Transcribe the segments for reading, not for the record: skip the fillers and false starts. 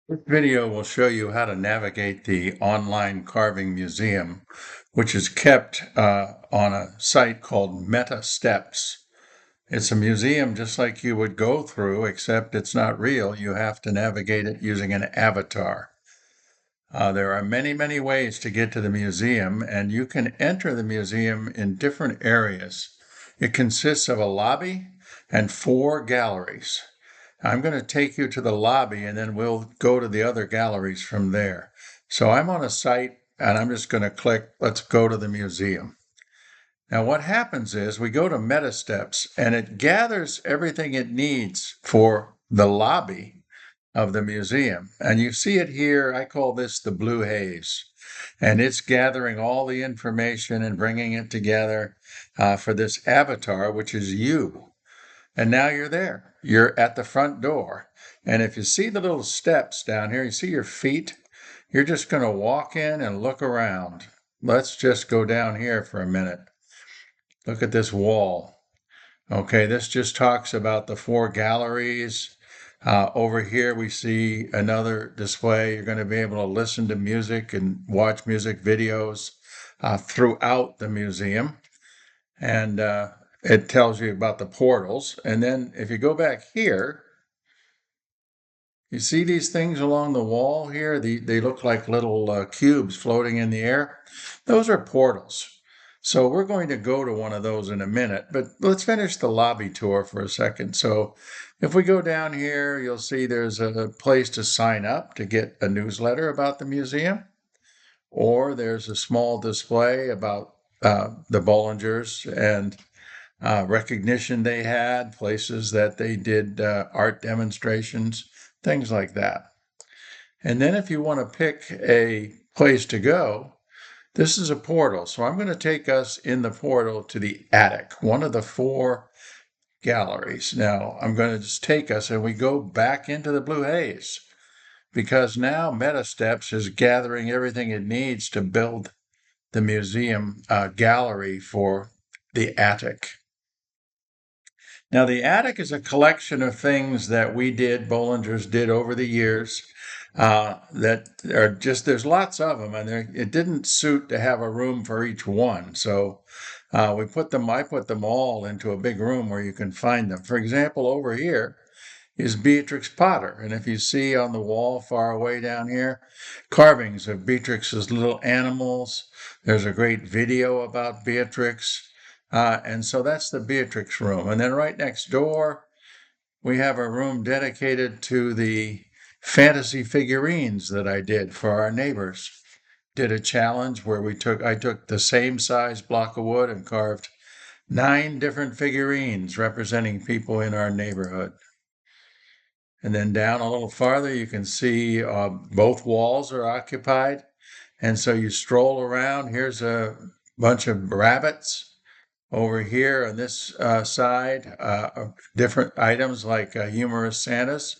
This video will show you how to navigate the online carving museum, which is kept on a site called MetaSteps. It's a museum just like you would go through, except it's not real. You have to navigate it using an avatar. There are many, many ways to get to the museum, and you can enter the museum in different areas. It consists of a lobby and 4 galleries. I'm going to take you to the lobby and then we'll go to the other galleries from there. So I'm on a site and I'm just going to click, let's go to the museum. Now what happens is we go to MetaSteps and it gathers everything it needs for the lobby of the museum. And you see it here, I call this the blue haze. And it's gathering all the information and bringing it together for this avatar, which is you. And now you're there. You're at the front door. And if you see the little steps down here, you see your feet, you're just going to walk in and look around. Let's just go down here for a minute. Look at this wall. Okay, this just talks about the 4 galleries. Over here, we see another display. You're going to be able to listen to music and watch music videos throughout the museum. And it tells you about the portals. And then if you go back here, you see these things along the wall here? They look like little cubes floating in the air. Those are portals. So we're going to go to one of those in a minute, but let's finish the lobby tour for a second. So if we go down here, you'll see there's a place to sign up to get a newsletter about the museum, or there's a small display about the Bollingers and recognition they had, places that they did art demonstrations, things like that. And then if you want to pick a place to go, this is a portal. So I'm going to take us in the portal to the attic, one of the 4 galleries. Now I'm going to just take us and we go back into the blue haze because now MetaSteps is gathering everything it needs to build the museum gallery for the attic. Now, the attic is a collection of things that we did, Bollingers did over the years, that are just, there's lots of them, and it didn't suit to have a room for each one. So I put them all into a big room where you can find them. For example, over here is Beatrix Potter. And if you see on the wall far away down here, carvings of Beatrix's little animals. There's a great video about Beatrix. And so that's the Beatrix room. And then right next door, we have a room dedicated to the fantasy figurines that I did for our neighbors. Did a challenge where I took the same size block of wood and carved 9 different figurines representing people in our neighborhood. And then down a little farther, you can see both walls are occupied. And so you stroll around. Here's a bunch of rabbits. Over here on this side, different items like humorous Santas.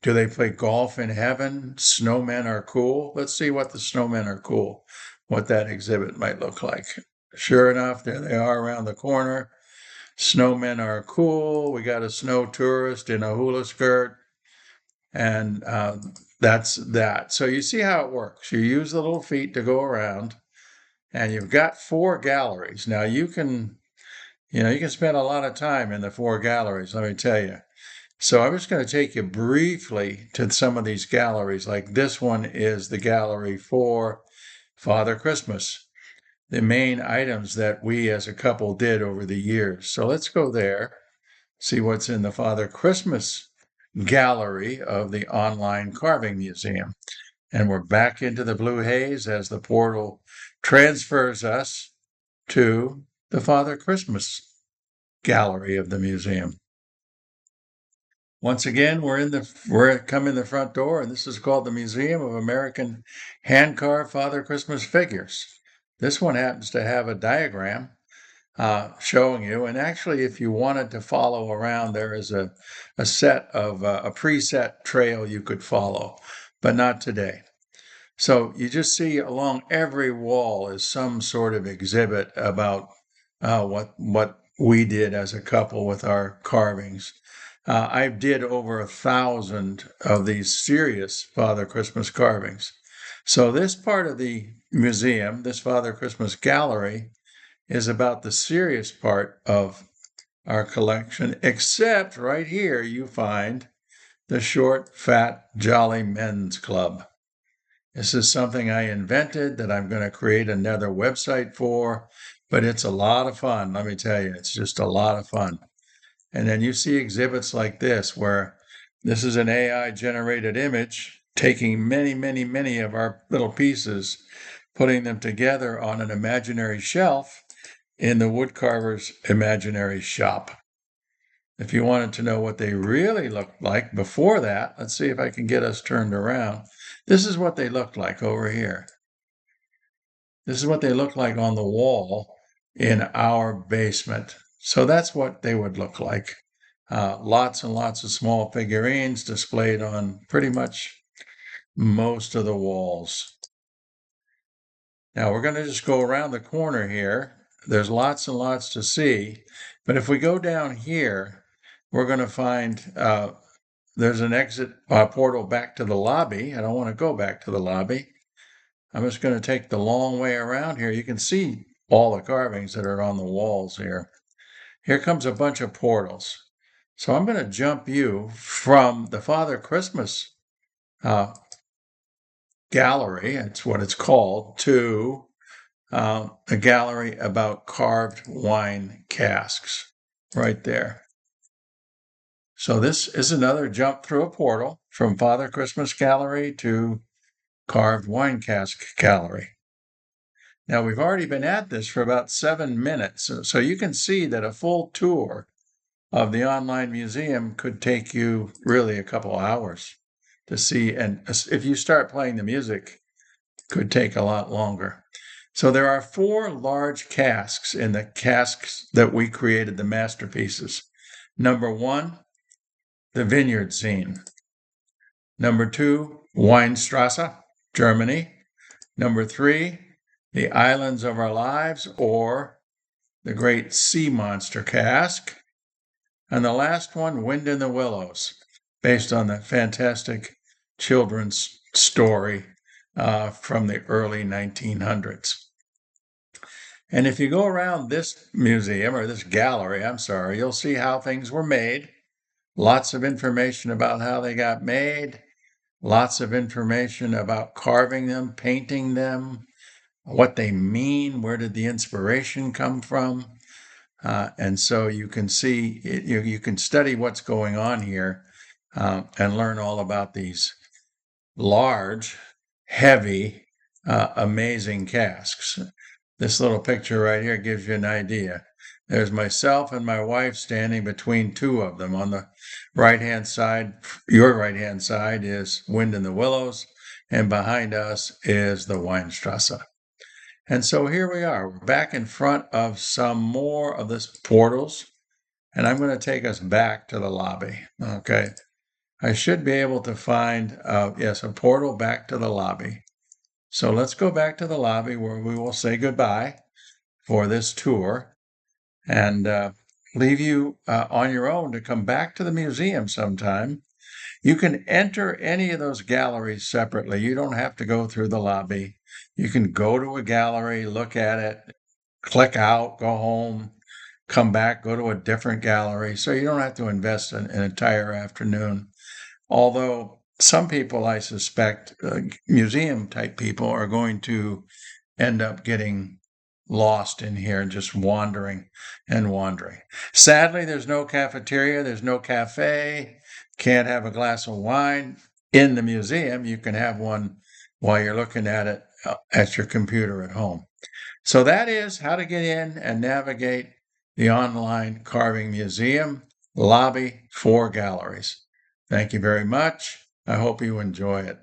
Do they play golf in heaven? Snowmen are cool. Let's see what the snowmen are cool, what that exhibit might look like. Sure enough, there they are around the corner. Snowmen are cool. We got a snow tourist in a hula skirt. And that's that. So you see how it works. You use the little feet to go around. And you've got 4 galleries. Now you can spend a lot of time in the 4 galleries, let me tell you. So I'm just going to take you briefly to some of these galleries. Like this one is the gallery for Father Christmas, the main items that we as a couple did over the years. So let's go there, see what's in the Father Christmas gallery of the online carving museum. And we're back into the blue haze as the portal transfers us to the Father Christmas gallery of the museum. Once again, we're come in the front door, and this is called the Museum of American Hand-Carved Father Christmas Figures. This one happens to have a diagram showing you, and actually, if you wanted to follow around, there is a preset trail you could follow, but not today. So you just see along every wall is some sort of exhibit about what we did as a couple with our carvings. I did over 1,000 of these serious Father Christmas carvings. So this part of the museum, this Father Christmas gallery, is about the serious part of our collection, except right here you find the Short, Fat, Jolly Men's Club. This is something I invented that I'm going to create another website for, but it's a lot of fun. Let me tell you, it's just a lot of fun. And then you see exhibits like this, where this is an AI generated image taking many, many, many of our little pieces, putting them together on an imaginary shelf in the woodcarver's imaginary shop. If you wanted to know what they really looked like before that, let's see if I can get us turned around. This is what they looked like over here. This is what they look like on the wall in our basement. So that's what they would look like. Lots and lots of small figurines displayed on pretty much most of the walls. Now we're going to just go around the corner here. There's lots and lots to see. But if we go down here, we're going to find there's an exit portal back to the lobby. I don't want to go back to the lobby. I'm just going to take the long way around here. You can see all the carvings that are on the walls here. Here comes a bunch of portals. So I'm going to jump you from the Father Christmas gallery, that's what it's called, to a gallery about carved wine casks right there. So this is another jump through a portal from Father Christmas Gallery to Carved Wine Cask Gallery. Now, we've already been at this for about 7 minutes, so you can see that a full tour of the online museum could take you really a couple hours to see. And if you start playing the music, it could take a lot longer. So there are 4 large casks in the casks that we created, the masterpieces. Number 1, the vineyard scene. Number 2, Weinstrasse, Germany. Number 3, the Islands of Our Lives, or the Great Sea Monster Cask. And the last one, Wind in the Willows, based on the fantastic children's story from the early 1900s. And if you go around this museum, or this gallery, I'm sorry, you'll see how things were made. Lots of information about how they got made. Lots of information about carving them, painting them, what they mean, where did the inspiration come from. And so you can see, you can study what's going on here and learn all about these large, heavy, amazing casks. This little picture right here gives you an idea. There's myself and my wife standing between 2 of them. On the right-hand side, your right-hand side, is Wind in the Willows, and behind us is the Weinstrasse. And so here we are. We're back in front of some more of this portals, and I'm going to take us back to the lobby. Okay. I should be able to find, yes, a portal back to the lobby. So let's go back to the lobby where we will say goodbye for this tour and leave you on your own to come back to the museum sometime. You can enter any of those galleries separately. You don't have to go through the lobby. You can go to a gallery, look at it, click out, go home, come back, go to a different gallery. So you don't have to invest an entire afternoon. Although some people, I suspect, museum type people, are going to end up getting lost in here and just wandering and wandering. Sadly, there's no cafeteria, there's no cafe, can't have a glass of wine in the museum. You can have one while you're looking at it at your computer at home. So that is how to get in and navigate the online carving museum lobby for galleries. Thank you very much. I hope you enjoy it.